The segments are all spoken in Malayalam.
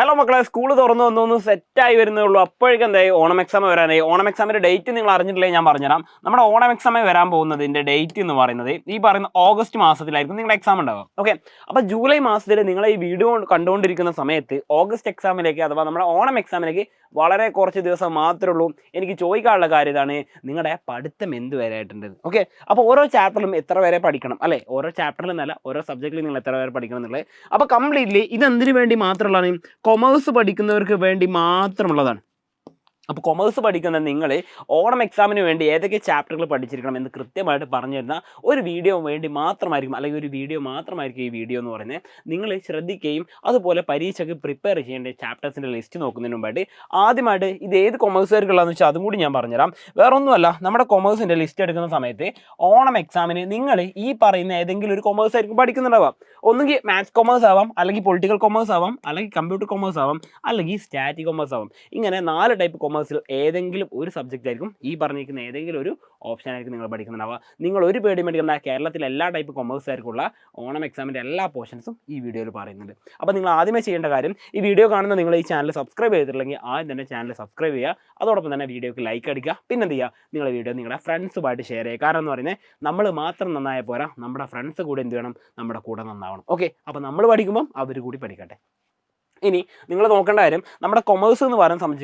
ഹലോ മക്കളെ, സ്കൂൾ തുറന്നു വന്നൊന്ന് സെറ്റായി വരുന്നേ ഉള്ളൂ. അപ്പോഴേക്കും എന്തായി, ഓണം എക്സാം വരാനായി. ഓണം എക്സാമിൻ്റെ ഡേറ്റ് നിങ്ങൾ അറിഞ്ഞിട്ടില്ലെങ്കിൽ ഞാൻ പറഞ്ഞുതരാം. നമ്മുടെ ഓണം എക്സാമേ വരാൻ പോകുന്നതിൻ്റെ ഡേറ്റ് എന്ന് പറയുന്നത് ഈ പറയുന്ന ഓഗസ്റ്റ് മാസത്തിലായിരിക്കും നിങ്ങളുടെ എക്സാം ഉണ്ടാവുക. ഓക്കെ, അപ്പോൾ ജൂലൈ മാസത്തിൽ നിങ്ങൾ ഈ വീഡിയോ കണ്ടുകൊണ്ടിരിക്കുന്ന സമയത്ത് ഓഗസ്റ്റ് എക്സാമിലേക്ക് അഥവാ നമ്മുടെ ഓണം എക്സാമിലേക്ക് വളരെ കുറച്ച് ദിവസം മാത്രമേ ഉള്ളൂ. എനിക്ക് ചോദിക്കാനുള്ള കാര്യം ഇതാണ്, നിങ്ങളുടെ പഠിത്തം എന്ത് വരെ ആയിട്ടുണ്ട്? ഓക്കെ, അപ്പോൾ ഓരോ ചാപ്റ്ററിലും എത്ര വരെ പഠിക്കണം, അല്ലേ? ഓരോ ചാപ്റ്ററിലും എന്നല്ല, ഓരോ സബ്ജക്റ്റിലും നിങ്ങൾ എത്ര വരെ പഠിക്കണം എന്നുള്ളത്. അപ്പോൾ കംപ്ലീറ്റ്ലി ഇതെന്തിനു വേണ്ടി മാത്രമുള്ളതാണ്? കൊമേഴ്സ് പഠിക്കുന്നവർക്ക് വേണ്ടി മാത്രമുള്ളതാണ്. അപ്പോൾ കൊമേഴ്സ് പഠിക്കുന്ന നിങ്ങൾ ഓണം എക്സാമിന് വേണ്ടി ഏതൊക്കെ ചാപ്റ്ററുകൾ പഠിച്ചിരിക്കണം എന്ന് കൃത്യമായിട്ട് പറഞ്ഞു തരുന്ന ഒരു വീഡിയോ വേണ്ടി മാത്രമായിരിക്കും, അല്ലെങ്കിൽ ഒരു വീഡിയോ മാത്രമായിരിക്കും ഈ വീഡിയോ എന്ന് പറയുന്നത്. നിങ്ങൾ ശ്രദ്ധിക്കുകയും അതുപോലെ പരീക്ഷയ്ക്ക് പ്രിപ്പയർ ചെയ്യേണ്ട ചാപ്റ്റേഴ്സിൻ്റെ ലിസ്റ്റ് നോക്കുന്നതിന് മുമ്പായിട്ട് ആദ്യമായിട്ട് ഇത് ഏത് കൊമേഴ്സുകാർക്കുള്ളതെന്ന് വെച്ചാൽ അതും കൂടി ഞാൻ പറഞ്ഞുതരാം. വേറൊന്നുമല്ല, നമ്മുടെ കൊമേഴ്സിൻ്റെ ലിസ്റ്റ് എടുക്കുന്ന സമയത്ത് ഓണം എക്സാമിന് നിങ്ങൾ ഈ പറയുന്ന ഏതെങ്കിലും ഒരു കൊമേഴ്സ് ആയിരിക്കും പഠിക്കുന്നുണ്ടാവാം. ഒന്നുകിൽ മാത്സ് കൊമേഴ്സ് ആവാം, അല്ലെങ്കിൽ പൊളിറ്റിക്കൽ കൊമേഴ്സ് ആവാം, അല്ലെങ്കിൽ കമ്പ്യൂട്ടർ കൊമേഴ്സ് ആവാം, അല്ലെങ്കിൽ സ്റ്റാറ്റിക് കൊമേഴ്സ് ആവാം. ഇങ്ങനെ 4 ടൈപ്പ് കൊമേഴ്സിൽ ഏതെങ്കിലും ഒരു സബ്ജക്റ്റ് ആയിരിക്കും, ഈ പറഞ്ഞിരിക്കുന്ന ഏതെങ്കിലും ഒരു ഓപ്ഷൻ ആയിരിക്കും നിങ്ങൾ പഠിക്കുന്നുണ്ടാവുക. നിങ്ങൾ ഒരു പേടി മേടിക്കുന്ന കേരളത്തിലെ എല്ലാ ടൈപ്പ് കൊമേഴ്സുകാർക്കുള്ള ഓണം എക്സാമിൻ്റെ എല്ലാ പോർഷൻസും ഈ വീഡിയോയിൽ പറയുന്നുണ്ട്. അപ്പോൾ നിങ്ങൾ ആദ്യമേ ചെയ്യേണ്ട കാര്യം, ഈ വീഡിയോ കാണുന്ന നിങ്ങൾ ഈ ചാനൽ സബ്സ്ക്രൈബ് ചെയ്തിട്ടില്ലെങ്കിൽ ആദ്യം തന്നെ ചാനൽ സബ്സ്ക്രൈബ് ചെയ്യുക. അതോടൊപ്പം തന്നെ വീഡിയോക്ക് ലൈക്ക് അടിക്കുക. പിന്നെ എന്ത് ചെയ്യുക, നിങ്ങളുടെ വീഡിയോ നിങ്ങളുടെ ഫ്രണ്ട്സുമായിട്ട് ഷെയർ ചെയ്യുക. കാരണം എന്ന് പറയുന്നത് നമ്മൾ മാത്രം നന്നായ പോരാ, നമ്മുടെ ഫ്രണ്ട്സ് കൂടെ എന്ത് വേണം, നമ്മുടെ കൂടെ നന്നാവണം. ഓക്കെ, അപ്പോൾ നമ്മൾ പഠിക്കുമ്പം അവർ കൂടി പഠിക്കട്ടെ. ഇനി നിങ്ങൾ നോക്കേണ്ട കാര്യം, നമ്മുടെ കൊമേഴ്സ് എന്ന് പറയുന്ന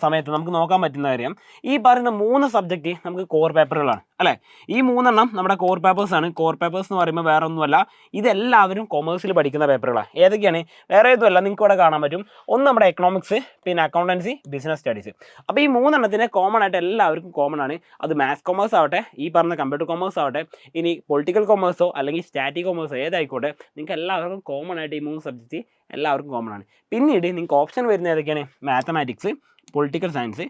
സമയത്ത് നമുക്ക് നോക്കാൻ പറ്റുന്ന കാര്യം, ഈ പറയുന്ന 3 സബ്ജക്റ്റ് നമുക്ക് കോർ പേപ്പറുകളാണ്, അല്ലേ? ഈ 3 നമ്മുടെ കോർ പേപ്പേഴ്സാണ്. കോർ പേപ്പേഴ്സ് എന്ന് പറയുമ്പോൾ വേറെ ഒന്നുമല്ല, ഇതെല്ലാവരും കൊമേഴ്സിൽ പഠിക്കുന്ന പേപ്പറുകളാണ്. ഏതൊക്കെയാണ്? വേറെ ഏതുമല്ല, നിങ്ങൾക്ക് ഇവിടെ കാണാൻ പറ്റും. ഒന്ന് നമ്മുടെ എക്കണോമിക്സ്, പിന്നെ അക്കൗണ്ടൻസി, ബിസിനസ് സ്റ്റഡീസ്. അപ്പോൾ ഈ 3 കോമൺ ആയിട്ട് എല്ലാവർക്കും കോമൺ ആണ്. അത് മാത്സ് കൊമേഴ്സ് ആവട്ടെ, ഈ പറഞ്ഞ കമ്പ്യൂട്ടർ കൊമേഴ്സ് ആവട്ടെ, ഇനി പൊളിറ്റിക്കൽ കൊമേഴ്സോ അല്ലെങ്കിൽ സ്റ്റാറ്റിക് കൊമേഴ്സോ ഏതായിക്കോട്ടെ, നിങ്ങൾക്ക് എല്ലാവർക്കും കോമൺ ആയിട്ട് ഈ 3 സബ്ജക്റ്റ് എല്ലാവർക്കും കോമൺ ആണ്. പിന്നീട് നിങ്ങൾക്ക് ഓപ്ഷൻ വരുന്നത് ഏതൊക്കെയാണ്? Mathematics, political science,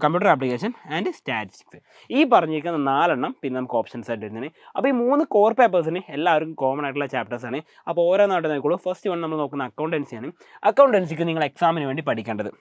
computer application and statistics. ഈ പറഞ്ഞിരിക്കുന്ന 4 പിന്നെ നമുക്ക് ഓപ്ഷൻസ് ആയിട്ട് വരുന്നത്. അപ്പോൾ ഈ 3 കോർ പേപ്പേഴ്സിന് എല്ലാവർക്കും കോമൺ ആയിട്ടുള്ള ചാപ്റ്റേഴ്സാണ്. അപ്പോൾ ഓരോന്നായിട്ട് നോക്കുള്ളൂ. ഫസ്റ്റ് വൺ നമ്മൾ നോക്കുന്ന അക്കൗണ്ടൻസിയാണ്. അക്കൗണ്ടൻസിക്ക് നിങ്ങൾ എക്സാമിന് വേണ്ടി പഠിക്കേണ്ടത്,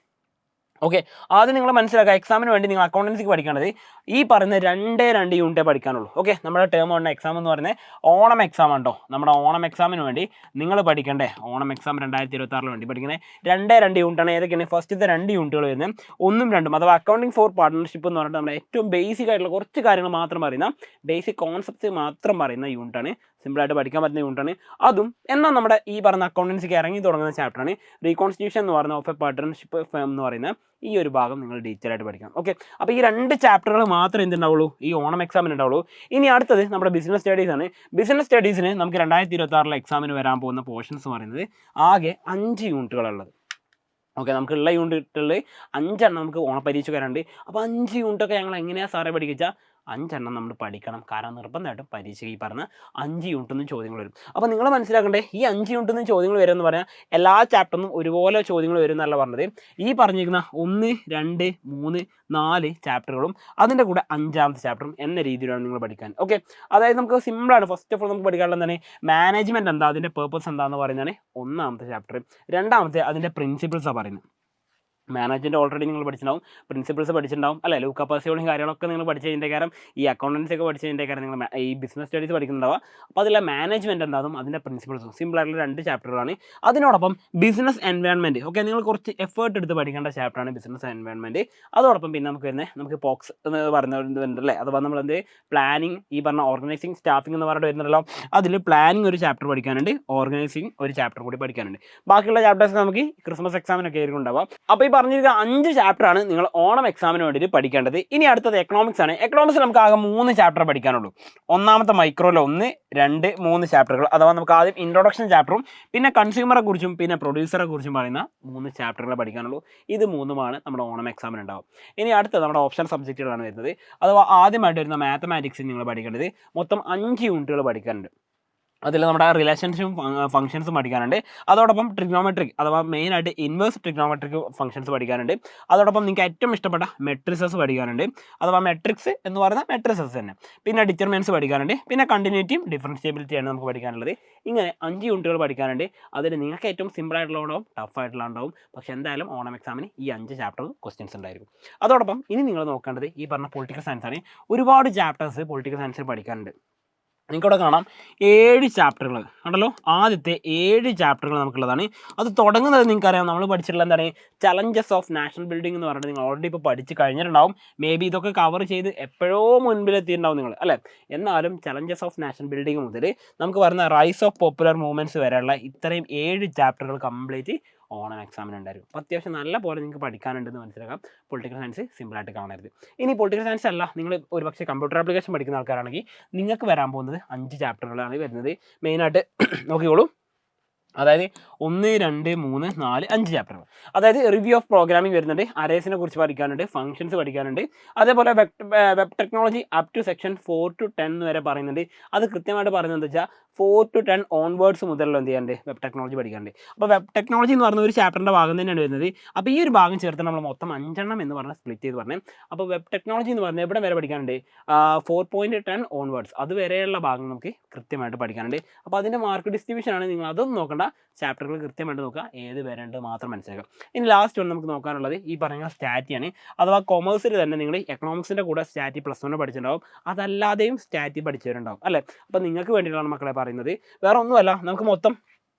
ഓക്കെ, ആദ്യം നിങ്ങൾ മനസ്സിലാക്കുക, എക്സാമിന് വേണ്ടി നിങ്ങൾ അക്കൗണ്ടൻസിക്ക് പഠിക്കേണ്ടത് ഈ പറയുന്ന 2 യൂണിറ്റേ പഠിക്കാനുള്ളൂ. ഓക്കെ, നമ്മുടെ ടേം 1 എക്സാം എന്ന് പറയുന്നത് ഓണം എക്സാം ഉണ്ടോ, നമ്മുടെ ഓണം എക്സാമിന് വേണ്ടി നിങ്ങൾ പഠിക്കേണ്ടേ, ഓണം എക്സാം 2026 വേണ്ടി പഠിക്കുന്നത് 2 യൂണിറ്റാണ്. ഏതൊക്കെയാണ്? ഫസ്റ്റത്തെ 2 യൂണിറ്റുകൾ വരുന്നത് 1ഉം 2ഉം, അഥവാ അക്കൗണ്ടിങ് ഫോർ പാർട്ട്ണർഷിപ്പ് എന്ന് പറഞ്ഞിട്ട് നമ്മുടെ ഏറ്റവും ബേസിക് ആയിട്ടുള്ള കുറച്ച് കാര്യങ്ങൾ മാത്രം പറയുന്ന, ബേസിക് കോൺസെപ്റ്റ്സ് മാത്രം പറയുന്ന യൂണിറ്റാണ്. സിമ്പിളായിട്ട് പഠിക്കാൻ പറ്റുന്ന യൂണിറ്റാണ് അതും. എന്നാൽ നമ്മുടെ ഈ പറഞ്ഞ അക്കൗണ്ടൻസിക്ക് ഇറങ്ങി തുടങ്ങുന്ന ചാപ്റ്ററാണ് റീകോൺസ്റ്റിറ്റ്യൂഷൻ എന്ന് പറയുന്ന ഓഫ് എ പാർട്ട്ണർഷിപ്പ് ഫേം എന്ന് പറയുന്ന ഈ ഒരു ഭാഗം നിങ്ങൾ ഡീറ്റെയിൽ ആയിട്ട് പഠിക്കണം. ഓക്കെ, അപ്പോൾ ഈ 2 ചാപ്റ്ററുകൾ മാത്രമേ എന്തുണ്ടാവുള്ളൂ, ഈ ഓണം എക്സാമിന് ഉണ്ടാവുള്ളൂ. ഇനി അടുത്തത് നമ്മുടെ ബിസിനസ് സ്റ്റഡീസ് ആണ്. ബിസിനസ് സ്റ്റഡീസിന് നമുക്ക് 2026 എക്സാമിന് വരാൻ പോകുന്ന പോർഷൻസ് എന്ന് പറയുന്നത് ആകെ 5 യൂണിറ്റുകളുള്ളത്. ഓക്കെ, നമുക്കുള്ള യൂണിറ്റുകളിൽ 5 നമുക്ക് ഓണപ്പരീക്ഷ വരാണ്ട്. അപ്പോൾ 5 യൂണിറ്റൊക്കെ ഞങ്ങൾ എങ്ങനെയാണ് സാറേ പഠിക്കുക? 5 നമ്മൾ പഠിക്കണം. കാരണം നിർബന്ധമായിട്ടും പരീക്ഷയ്ക്ക് ഈ പറഞ്ഞ 5 യൂണിറ്റിൽ നിന്നും ചോദ്യങ്ങൾ വരും. അപ്പോൾ നിങ്ങൾ മനസ്സിലാക്കണ്ടേ, ഈ 5 യൂണിറ്റിൽ നിന്നും ചോദ്യങ്ങൾ വരുമെന്ന് പറഞ്ഞാൽ എല്ലാ ചാപ്റ്ററിനും ഒരുപോലെ ചോദ്യങ്ങൾ വരും എന്നല്ല പറഞ്ഞത്. ഈ പറഞ്ഞിരിക്കുന്ന 1, 2, 3, 4 ചാപ്റ്ററുകളും അതിൻ്റെ കൂടെ 5ാമത്തെ ചാപ്റ്ററും എന്ന രീതിയിലാണ് നിങ്ങൾ പഠിക്കാൻ. ഓക്കെ, അതായത് നമുക്ക് സിമ്പിളാണ്. ഫസ്റ്റ് ഓഫ് ഓൾ നമുക്ക് പഠിക്കാനുള്ളത് എന്താണ്? മാനേജ്മെൻറ്റ് എന്താ, അതിൻ്റെ പേർപ്പസ് എന്താണെന്ന് പറയുന്നതാണ് 1ാമത്തെ ചാപ്റ്റർ. 2ാമത്തെ അതിൻ്റെ പ്രിൻസിപ്പിൾസാണ് പറയുന്നത്. മാനേജ്മെൻറ്റ് ഓൾറെഡി നിങ്ങൾ പഠിച്ചിട്ടുണ്ടാവും, പ്രിൻസിപ്പിൾസ് പഠിച്ചിട്ടുണ്ടാവും, അല്ലേ? ലൂക്ക പാസിയോളും കാര്യങ്ങളൊക്കെ നിങ്ങൾ പഠിച്ചതിൻ്റെ കാരണം, ഈ അക്കൗണ്ടൻസി ഒക്കെ പഠിച്ചതിൻ്റെ കാരണം നിങ്ങൾ ഈ ബിസിനസ് സ്റ്റഡീസ് പഠിക്കുന്നുണ്ടാവുക. അപ്പോൾ അതിലെ മാനേജ്മെൻറ്റ് എന്താകും, അതിൻ്റെ പ്രിൻസിപ്പിൾസും സിമ്പിളായിട്ടുള്ള 2 ചാപ്റ്ററുകളാണ്. അതിനോടൊപ്പം ബിസിനസ് എൻവയോൺമെൻറ്റ്, ഓക്കെ, നിങ്ങൾ കുറച്ച് എഫേർട്ട് എടുത്ത് പഠിക്കേണ്ട ചാപ്റ്ററാണ് ബിസിനസ് എൻവയോൺമെൻറ്റ്. അതോടൊപ്പം പിന്നെ നമുക്ക് പോക്സ് എന്ന് പറയുന്നുണ്ടല്ലേ, അഥവാ നമ്മളെന്ത് പ്ലാനിങ്, ഈ പറഞ്ഞ ഓർഗനൈസിങ് സ്റ്റാഫിംഗ് എന്ന് പറഞ്ഞിട്ട് വരുന്നുണ്ടല്ലോ, അതിൽ പ്ലാനിങ് ഒരു ചാപ്റ്റർ പഠിക്കാനുണ്ട്, ഓർഗനൈസിങ് ഒരു ചാപ്റ്റർ കൂടി പഠിക്കാനുണ്ട്. ബാക്കിയുള്ള ചാപ്റ്റേഴ്സ് നമുക്ക് ക്രിസ്മസ് എക്സാമിനൊക്കെ ആയിരിക്കും ഉണ്ടാവുക. അപ്പോൾ ഈ പറഞ്ഞിരിക്കുന്ന 5 ചാപ്റ്ററാണ് നിങ്ങൾ ഓണം എക്സാമിന് വേണ്ടിയിട്ട് പഠിക്കേണ്ടത്. ഇനി അടുത്തത് എക്കണോമിക്സ് ആണ്. എക്കണോമിക്സ് നമുക്ക് ആകെ 3 ചാപ്റ്റർ പഠിക്കാനുള്ളൂ. 1ാമത്തെ മൈക്രോയിൽ 1, 2, 3 ചാപ്റ്ററുകൾ, അഥവാ നമുക്ക് ആദ്യം ഇൻട്രൊഡക്ഷൻ ചാപ്റ്ററും പിന്നെ കൺസ്യൂമറെ കുറിച്ചും പിന്നെ പ്രൊഡ്യൂസറെ കുറിച്ചും പറയുന്ന 3 ചാപ്റ്ററുകൾ പഠിക്കാനുള്ളൂ. ഇത് 3മാണ് നമ്മുടെ ഓണം എക്സാമിന് ഉണ്ടാവും. ഇനി അടുത്തത് നമ്മുടെ ഓപ്ഷൻ സബ്ജക്റ്റുകളാണ് വരുന്നത്. അഥവാ ആദ്യമായിട്ട് വരുന്ന മാത്തമാറ്റിക്സ് നിങ്ങൾ പഠിക്കേണ്ടത് മൊത്തം 5 യൂണിറ്റുകൾ പഠിക്കാനുണ്ട്. അതിൽ നമ്മുടെ റിലേഷൻഷിപ്പും ഫംഗ്ഷൻസും പഠിക്കാനുണ്ട്. അതോടൊപ്പം ട്രിഗ്നോമെട്രിക്, അഥവാ മെയിനായിട്ട് ഇൻവേഴ്സ് ട്രിഗ്നോമെട്രിക് ഫംഗ്ഷൻസ് പഠിക്കാനുണ്ട്. അതോടൊപ്പം നിങ്ങൾക്ക് ഏറ്റവും ഇഷ്ടപ്പെട്ട മെട്രിസസ് പഠിക്കാനുണ്ട്, അഥവാ മെട്രിക്സ് എന്ന് പറയുന്ന മെട്രിസസ് തന്നെ. പിന്നെ ഡിറ്റർമിനൻസ് പഠിക്കാനുണ്ട്. പിന്നെ കണ്ടിന്യൂറ്റിയും ഡിഫറൻഷ്യബിലിറ്റിയാണ് നമുക്ക് പഠിക്കാനുള്ളത്. ഇങ്ങനെ 5 യൂണിറ്റുകൾ പഠിക്കാനുണ്ട്. അതിൽ നിങ്ങൾക്ക് ഏറ്റവും സിമ്പിളായിട്ടുള്ള ഉണ്ടാവും, ടഫായിട്ടുള്ള ഉണ്ടാവും. പക്ഷേ എന്തായാലും ഓണം എക്സാമിന് ഈ 5 ചാപ്റ്റർ ക്വസ്റ്റ്യൻസ് ഉണ്ടായിരിക്കും. അതോടൊപ്പം ഇനി നിങ്ങൾ നോക്കേണ്ടത് ഈ പറഞ്ഞ പൊളിറ്റിക്കൽ സയൻസ് ആണ്. ഒരുപാട് ചാപ്റ്റേഴ്സ് പൊളിറ്റിക്കൽ സയൻസിൽ പഠിക്കാനുണ്ട്. നിങ്ങൾക്കിവിടെ കാണാം 7 ചാപ്റ്ററുകൾ ഉണ്ടല്ലോ. ആദ്യത്തെ 7 ചാപ്റ്ററുകൾ നമുക്കുള്ളതാണ്. അത് തുടങ്ങുന്നത് നിങ്ങൾക്കറിയാം, നമ്മൾ പഠിച്ചിട്ടുള്ള എന്താണ് ചലഞ്ചസ് ഓഫ് നാഷണൽ ബിൽഡിംഗ് എന്ന് പറഞ്ഞിട്ട് നിങ്ങൾ ഓൾറെഡി ഇപ്പോൾ പഠിച്ച് കഴിഞ്ഞിട്ടുണ്ടാവും. മേ ബി ഇതൊക്കെ കവർ ചെയ്ത് എപ്പോഴോ മുൻപിലെത്തിയിട്ടുണ്ടാവും നിങ്ങൾ അല്ലേ. എന്നാലും ചലഞ്ചസ് ഓഫ് നാഷണൽ ബിൽഡിംഗ് മുതൽ നമുക്ക് പറയുന്ന റൈസ് ഓഫ് പോപ്പുലർ മൂവ്മെൻറ്റ്സ് വരെയുള്ള ഇത്രയും 7 ചാപ്റ്ററുകൾ കംപ്ലീറ്റ് ഓണം എക്സാമിനുണ്ടായിരുന്നു. അപ്പോൾ അത്യാവശ്യം നല്ല പോലെ നിങ്ങൾക്ക് പഠിക്കാനുണ്ടെന്ന് മനസ്സിലാക്കാം. പൊളിറ്റിക്കൽ സയൻസ് സിമ്പിളായിട്ട് കാണരുത്. ഇനി പൊളിറ്റിക്കൽ സയൻസ് അല്ല, നിങ്ങൾ ഒരുപക്ഷെ കമ്പ്യൂട്ടർ ആപ്ലിക്കേഷൻ പഠിക്കുന്ന ആൾക്കാരാണെങ്കിൽ നിങ്ങൾക്ക് വരാൻ പോകുന്നത് 5 ചാപ്റ്ററുകളാണ് വരുന്നത്. മെയിനായിട്ട് നോക്കിക്കോളൂ. അതായത് 1, 2, 3, 4, 5 ചാപ്റ്ററുകൾ. അതായത് റിവ്യൂ ഓഫ് പ്രോഗ്രാമിംഗ് വരുന്നുണ്ട്, അറേസിനെ കുറിച്ച് പഠിക്കാനുണ്ട്, ഫംഗ്ഷൻസ് പഠിക്കാനുണ്ട്, അതേപോലെ web technology up to section 4 to 10 വരെ പറയുന്നുണ്ട്. അത് കൃത്യമായിട്ട് പറയുന്നത് എന്താ വെച്ചാൽ 4 to 10 ഓൺവേർഡ്സ് മുതലുള്ള എന്ത് ചെയ്യാനുണ്ട്, വെബ് ടെക്നോളജി പഠിക്കാനുണ്ട്. അപ്പോൾ വെബ് ടെക്നോളജി എന്ന് പറഞ്ഞ ഒരു ചാപ്റ്ററിൻ്റെ ഭാഗം തന്നെയാണ് വരുന്നത്. അപ്പോൾ ഈ ഒരു ഭാഗം ചേർത്ത് നമ്മൾ മൊത്തം 5 എണ്ണം എന്ന് പറഞ്ഞാൽ സ്പ്ലിറ്റ് ചെയ്ത് പറഞ്ഞത്. അപ്പോൾ വെബ് ടെക്നോളജി എന്ന് പറഞ്ഞാൽ എവിടെ വരെ പഠിക്കാനുണ്ട്, 4.10 ഓൺവേർഡ്സ് അതുവരെയുള്ള ഭാഗം നമുക്ക് കൃത്യമായിട്ട് പഠിക്കാനുണ്ട്. അപ്പോൾ അതിൻ്റെ മാർക്ക് ഡിസ്ട്രിബ്യൂഷനാണ്, നിങ്ങൾ അതൊന്നും നോക്കണ്ട, ചാപ്റ്ററുകൾ കൃത്യമായിട്ട് നോക്കുക, ഏത് വരേണ്ടത് മാത്രം മനസ്സിലാക്കുക. ഇനി ലാസ്റ്റ് ഒന്ന് നമുക്ക് നോക്കാനുള്ളത് ഈ പറയുന്ന സ്റ്റാറ്റിയാണ്. അഥവാ കൊമേഴ്സിൽ തന്നെ നിങ്ങൾ എക്കണോമിക്സിൻ്റെ കൂടെ സ്റ്റാറ്റി +1 പഠിച്ചിട്ടുണ്ടാവും, അതല്ലാതെയും സ്റ്റാറ്റി പഠിച്ചവരുണ്ടാവും അല്ലേ. അപ്പോൾ നിങ്ങൾക്ക് വേണ്ടിയിട്ടാണ് മക്കളെ പറയുന്നത്, വേറെ ഒന്നുമല്ല. നമുക്ക് മൊത്തം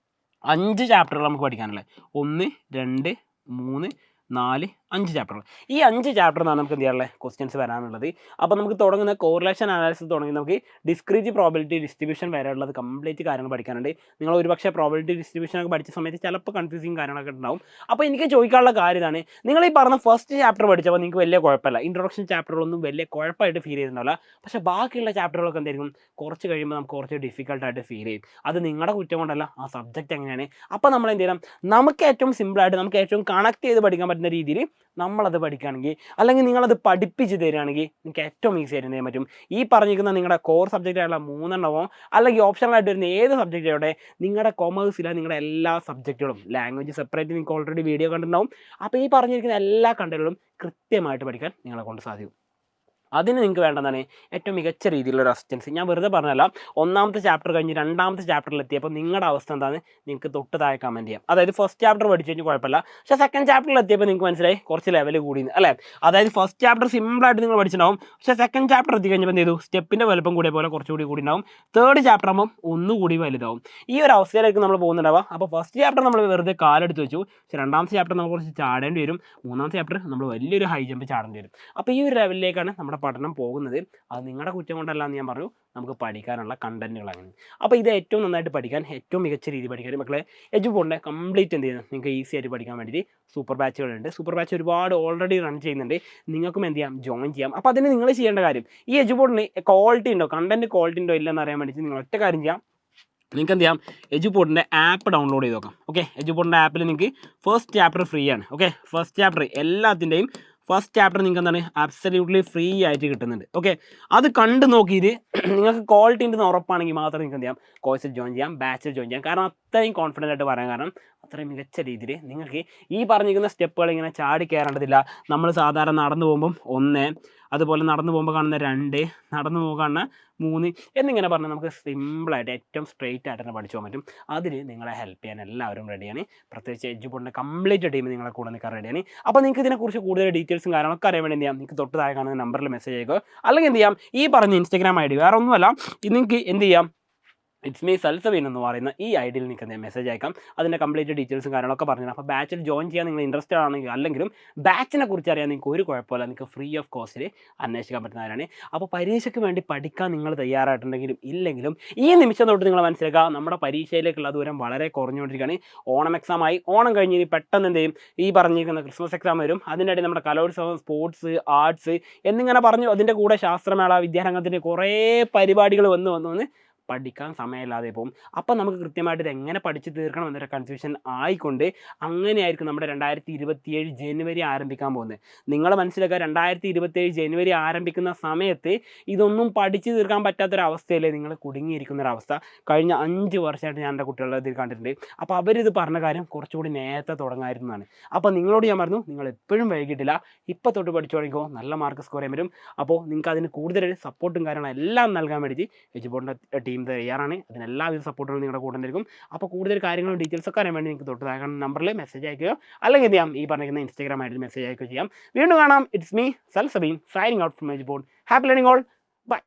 5 ചാപ്റ്ററുകൾ നമുക്ക് പഠിക്കാനുള്ളത്. 1, 2, 3, 4, 5 ചാപ്റ്ററുകൾ. ഈ 5 ചാപ്റ്ററിനാണ് നമുക്ക് എന്ത് ചെയ്യാനുള്ളത്, ക്വസ്റ്റ്യൻസ് വരാനുള്ളത്. അപ്പോൾ നമുക്ക് തുടങ്ങുന്ന കോറിലേഷൻ അനാലിസിസ് തുടങ്ങി നമുക്ക് ഡിസ്ക്രീറ്റ് പ്രോബിലിറ്റി ഡിസ്ട്രിബ്യൂഷൻ വരെയുള്ളത് കംപ്ലീറ്റ് കാര്യങ്ങൾ പഠിക്കാനുണ്ട്. നിങ്ങൾ ഒരുപക്ഷെ പ്രോബിലിറ്റി ഡിസ്ട്രിബ്യൂഷൻ ഒക്കെ പഠിച്ച സമയത്ത് ചിലപ്പോൾ കൺഫ്യൂസിങ് കാര്യങ്ങളൊക്കെ ഉണ്ടാവും. അപ്പോൾ എനിക്ക് ചോദിക്കാനുള്ള കാര്യം ഇതാണ്, നിങ്ങൾ ഈ പറഞ്ഞ ഫസ്റ്റ് ചാപ്റ്റർ പഠിച്ചപ്പോൾ നിങ്ങൾക്ക് വലിയ കുഴപ്പമില്ല, ഇൻട്രൊഡക്ഷൻ ചാപ്റ്ററുകളൊന്നും വലിയ കുഴപ്പമായിട്ട് ഫീൽ ചെയ്യുന്നുണ്ടാവില്ല. പക്ഷേ ബാക്കിയുള്ള ചാപ്റ്ററുകളൊക്കെ എന്തായിരിക്കും, കുറച്ച് കഴിയുമ്പോൾ നമുക്ക് കുറച്ച് ഡിഫിക്കൽട്ടായിട്ട് ഫീൽ ചെയ്യും. അത് നിങ്ങളുടെ കുറ്റം കൊണ്ടല്ല, ആ സബ്ജക്റ്റ് എങ്ങനെയാണ്. അപ്പോൾ നമ്മൾ എന്ത് ചെയ്യണം, നമുക്ക് ഏറ്റവും സിമ്പിളായിട്ട് നമുക്ക് ഏറ്റവും കണക്ട് ചെയ്ത് പഠിക്കാൻ പറ്റുന്ന രീതിയിൽ നമ്മളത് പഠിക്കുകയാണെങ്കിൽ, അല്ലെങ്കിൽ നിങ്ങളത് പഠിപ്പിച്ച് തരികയാണെങ്കിൽ നിങ്ങൾക്ക് ഏറ്റവും ഈസി ആയിട്ട് ചെയ്യാൻ പറ്റും. ഈ പറഞ്ഞിരിക്കുന്ന നിങ്ങളുടെ കോർ സബ്ജക്റ്റ് ആയിട്ടുള്ള 3 എണ്ണമോ അല്ലെങ്കിൽ ഓപ്ഷണലായിട്ട് വരുന്ന ഏത് സബ്ജക്റ്റ് ആവട്ടെ, നിങ്ങളുടെ കൊമേഴ്സിലെ നിങ്ങളുടെ എല്ലാ സബ്ജക്റ്റുകളും ലാംഗ്വേജ് സെപ്പറേറ്റ് നിങ്ങൾക്ക് ഓൾറെഡി വീഡിയോ കണ്ടിട്ടുണ്ടാവും. അപ്പോൾ ഈ പറഞ്ഞിരിക്കുന്ന എല്ലാ കണ്ടന്റുകളും കൃത്യമായിട്ട് പഠിക്കാൻ നിങ്ങളെ കൊണ്ട് സാധിക്കും. അതിന് നിങ്ങൾക്ക് വേണ്ടതാണ് ഏറ്റവും മികച്ച രീതിയിലുള്ള ഒരു അസിസ്റ്റൻസ്. ഞാൻ വെറുതെ പറഞ്ഞല്ല, ഒന്നാമത്തെ ചാപ്റ്റർ കഴിഞ്ഞ് രണ്ടാമത്തെ ചാപ്റ്ററിൽ എത്തിയപ്പോൾ നിങ്ങളുടെ അവസ്ഥ എന്താണ് നിങ്ങൾക്ക് തൊട്ട് താഴെ കമൻറ്റ് ചെയ്യാം. അതായത് ഫസ്റ്റ് ചാപ്റ്റർ പഠിച്ചു കഴിഞ്ഞാൽ കുഴപ്പമില്ല, പക്ഷേ സെക്കൻഡ് ചാപ്റ്ററിൽ എത്തിയപ്പോൾ നിങ്ങൾക്ക് മനസ്സിലായി കുറച്ച് ലെവൽ കൂടി അല്ലേ. അതായത് ഫസ്റ്റ് ചാപ്റ്റർ സിമ്പിളായിട്ട് നിങ്ങൾ പഠിച്ചിട്ടുണ്ടാവും, പക്ഷേ സെക്കൻഡ് ചാപ്റ്റർ എത്തി കഴിഞ്ഞപ്പോൾ എന്ത് ചെയ്തു, സ്റ്റെപ്പിൻ്റെ വലുപ്പം കൂടിയ പോലെ കുറച്ചുകൂടി ഉണ്ടാവും. തേർഡ് ചാപ്റ്റർ ആകുമ്പോൾ ഒന്നുകൂടി വലുതാവും. ഈ ഒരു അവസ്ഥയിലേക്ക് നമ്മൾ പോകുന്നുണ്ടാവുക. അപ്പോൾ ഫസ്റ്റ് ചാപ്റ്റർ നമ്മൾ വെറുതെ കാലെടുത്ത് വെച്ചു, പക്ഷേ രണ്ടാമത്തെ ചാപ്റ്റർ നമ്മൾ കുറച്ച് ചാടേണ്ടി വരും, മൂന്നാമത്തെ ചാപ്റ്റർ നമ്മൾ വലിയൊരു ഹൈ ജമ്പ് ചാടേണ്ടി വരും. അപ്പോൾ ഈ ഒരു ലെവലിലേക്കാണ് നമ്മുടെ പഠനം പോകുന്നത്. അത് നിങ്ങളുടെ കുറ്റം കൊണ്ടല്ല എന്ന് ഞാൻ പറഞ്ഞു, നമുക്ക് പഠിക്കാനുള്ള കണ്ടന്റുകൾ അങ്ങനെ. അപ്പോൾ ഇത് ഏറ്റവും നന്നായിട്ട് പഠിക്കാൻ, ഏറ്റവും മികച്ച രീതി പഠിക്കാൻ മക്കളെ എജുപോണിൻ്റെ കംപ്ലീറ്റ് എന്ത് ചെയ്യുന്നത്, നിങ്ങൾക്ക് ഈസി ആയിട്ട് പഠിക്കാൻ വേണ്ടിയിട്ട് സൂപ്പർ ബാച്ചുകളുണ്ട്. സൂപ്പർ ബാച്ച് ഒരുപാട് ഓൾറെഡി റൺ ചെയ്യുന്നുണ്ട്, നിങ്ങൾക്കും എന്ത് ചെയ്യാം, ജോയിൻ ചെയ്യാം. അപ്പോൾ അതിന് നിങ്ങൾ ചെയ്യേണ്ട കാര്യം, ഈ എജുപോണിന് ക്വാളിറ്റി ഉണ്ടോ, കണ്ടന്റ് ക്വാളിറ്റി ഉണ്ടോ ഇല്ലെന്ന് അറിയാൻ വേണ്ടിയിട്ട് നിങ്ങൾ ഒറ്റ കാര്യം ചെയ്യാം, നിങ്ങൾക്ക് എന്ത് ചെയ്യാം, എജുപോഡിൻ്റെ ആപ്പ് ഡൗൺലോഡ് ചെയ്ത് നോക്കാം. ഓക്കെ, എജുപോഡിൻ്റെ ആപ്പിൽ നിങ്ങൾക്ക് ഫസ്റ്റ് ചാപ്റ്റർ ഫ്രീ ആണ്. ഓക്കെ, ഫസ്റ്റ് ചാപ്റ്റർ എല്ലാത്തിൻ്റെയും ഫസ്റ്റ് ചാപ്റ്റർ നിങ്ങൾക്ക് എന്താണ് അബ്സല്യൂട്ട്ലി ഫ്രീ ആയിട്ട് കിട്ടുന്നുണ്ട്. ഓക്കെ, അത് കണ്ട് നോക്കിയിട്ട് നിങ്ങൾക്ക് ക്വാളിറ്റി ഉണ്ടെന്ന് ഉറപ്പാണെങ്കിൽ മാത്രം നിങ്ങൾക്ക് എന്ത് ചെയ്യാം, കോഴ്സിൽ ജോയിൻ ചെയ്യാം, ബാച്ചിൽ ജോയിൻ ചെയ്യാം. കാരണം അത്രയും കോൺഫിഡൻ്റ് ആയിട്ട് പറയാൻ കാരണം അത്രയും മികച്ച രീതിയിൽ നിങ്ങൾക്ക് ഈ പറഞ്ഞിരിക്കുന്ന സ്റ്റെപ്പുകൾ ഇങ്ങനെ ചാടി കയറേണ്ടതില്ല. നമ്മൾ സാധാരണ നടന്നു പോകുമ്പം 1, അതുപോലെ നടന്നു പോകുമ്പോൾ കാണുന്ന 2, നടന്നു പോകുമ്പോൾ കാണുന്ന 3 എന്നിങ്ങനെ പറഞ്ഞാൽ നമുക്ക് സിമ്പിളായിട്ട് ഏറ്റവും സ്ട്രെയിറ്റ് ആയിട്ട് തന്നെ പഠിച്ചു പോകാൻ പറ്റും. അതിന് നിങ്ങളെ ഹെൽപ്പ് ചെയ്യാൻ എല്ലാവരും റെഡിയാണ്. പ്രത്യേകിച്ച് എജുപോഡിൻ്റെ കംപ്ലീറ്റ് ടീം നിങ്ങളെ കൂടെ നിൽക്കാൻ റെഡിയാണ്. അപ്പോൾ നിങ്ങൾക്ക് ഇതിനെക്കുറിച്ച് കൂടുതൽ ഡീറ്റെയിൽസും കാര്യങ്ങളൊക്കെ അറിയാൻ വേണ്ടി എന്ത് ചെയ്യാം, നിങ്ങൾക്ക് തൊട്ട് താഴെ കാണുന്ന നമ്പറിൽ മെസ്സേജ് അയക്കുക, അല്ലെങ്കിൽ എന്ത് ചെയ്യാം, ഈ പറഞ്ഞ ഇൻസ്റ്റാഗ്രാം ID വേറെ ഒന്നുമല്ല, നിങ്ങൾക്ക് എന്ത് ചെയ്യാം, ഇറ്റ്സ് മീ സൽസബീൻ എന്ന് പറയുന്ന ഈ ഐഡിയിൽ നിങ്ങൾക്ക് മെസ്സേജ് അയക്കാം. അതിൻ്റെ കംപ്ലീറ്റ് ഡീറ്റെയിൽസും കാര്യങ്ങളൊക്കെ പറഞ്ഞു. അപ്പോൾ ബാച്ചിൽ ജോയിൻ ചെയ്യാൻ നിങ്ങൾ ഇൻട്രസ്റ്റഡ് ആണെങ്കിൽ, അല്ലെങ്കിലും ബാച്ചിനെ കുറിച്ച് അറിയാൻ നിങ്ങൾക്ക് ഒരു കുഴപ്പമില്ല, നിങ്ങൾക്ക് ഫ്രീ ഓഫ് കോസ്റ്റിൽ അന്വേഷിക്കാൻ പറ്റുന്നവരാണ്. അപ്പോൾ പരീക്ഷയ്ക്ക് വേണ്ടി പഠിക്കാൻ നിങ്ങൾ തയ്യാറായിട്ടുണ്ടെങ്കിലും ഇല്ലെങ്കിലും ഈ നിമിഷം തൊട്ട് നിങ്ങൾ മനസ്സിലാക്കുക, നമ്മുടെ പരീക്ഷയിലേക്കുള്ള ദൂരം വളരെ കുറഞ്ഞുകൊണ്ടിരിക്കുകയാണ്. ഓണം എക്സാമായി, ഓണം കഴിഞ്ഞ് ഇനി പെട്ടെന്ന് എന്ത് ചെയ്യും, ഈ പറഞ്ഞിരിക്കുന്ന ക്രിസ്മസ് എക്സാം വരും. അതിൻ്റെ ഇടയിൽ നമ്മുടെ കലോത്സവം, സ്പോർട്സ്, ആർട്സ് എന്നിങ്ങനെ പറഞ്ഞു, അതിൻ്റെ കൂടെ ശാസ്ത്രമേള, വിദ്യാരംഗത്തിൻ്റെ കുറേ പരിപാടികൾ വന്ന് പഠിക്കാൻ സമയമില്ലാതെ പോകും. അപ്പം നമുക്ക് കൃത്യമായിട്ട് ഇത് എങ്ങനെ പഠിച്ച് തീർക്കണം എന്നൊരു കൺഫ്യൂഷൻ ആയിക്കൊണ്ട് അങ്ങനെയായിരിക്കും നമ്മുടെ 2027 ജനുവരി ആരംഭിക്കാൻ പോകുന്നത്. നിങ്ങൾ മനസ്സിലാക്കുക, 2027 ജനുവരി ആരംഭിക്കുന്ന സമയത്ത് ഇതൊന്നും പഠിച്ച് തീർക്കാൻ പറ്റാത്തൊരവസ്ഥയിലേ നിങ്ങൾ കുടുങ്ങിയിരിക്കുന്നൊരവസ്ഥ കഴിഞ്ഞ 5 വർഷമായിട്ട് ഞാൻ എൻ്റെ കുട്ടികളുടെ ഇതിൽ കണ്ടിട്ടുണ്ട്. അപ്പോൾ അവരിത് പറഞ്ഞ കാര്യം കുറച്ചുകൂടി നേരത്തെ തുടങ്ങായിരുന്നതാണ്. അപ്പോൾ നിങ്ങളോട് ഞാൻ പറഞ്ഞു, നിങ്ങൾ എപ്പോഴും വൈകിട്ടില്ല, ഇപ്പോൾ തൊട്ട് പഠിച്ചു തുടങ്ങിക്കോ, നല്ല മാർക്ക് സ്കോർ ചെയ്യാൻ പറ്റും. അപ്പോൾ നിങ്ങൾക്ക് അതിന് കൂടുതൽ സപ്പോർട്ടും കാര്യങ്ങളും എല്ലാം നൽകാൻ വേണ്ടിയിട്ട് എജുപോഡിൻ്റെ ടീം തയ്യാറാണ്. അതിന് എല്ലാവിധ സപ്പോർട്ടുകളും നിങ്ങളുടെ കൂടെ ഉണ്ടായിരിക്കും. അപ്പോൾ കൂടുതൽ കാര്യങ്ങളും ഡീറ്റെയിൽസൊക്കെ അറിയാൻ വേണ്ടി നിങ്ങൾക്ക് തൊട്ട് താഴെ നമ്പറിൽ മെസ്സേജ് അയക്കുകയോ അല്ലെങ്കിൽ എന്ത് ചെയ്യാം, ഈ പറഞ്ഞിരിക്കുന്ന ഇൻസ്റ്റാഗ്രാം ആയിട്ട് മെസ്സേജ് അയക്കുകയോ ചെയ്യാം. വീണ്ടും കാണാം. It's me Salsabeen signing out from Edupod. Happy learning all. By.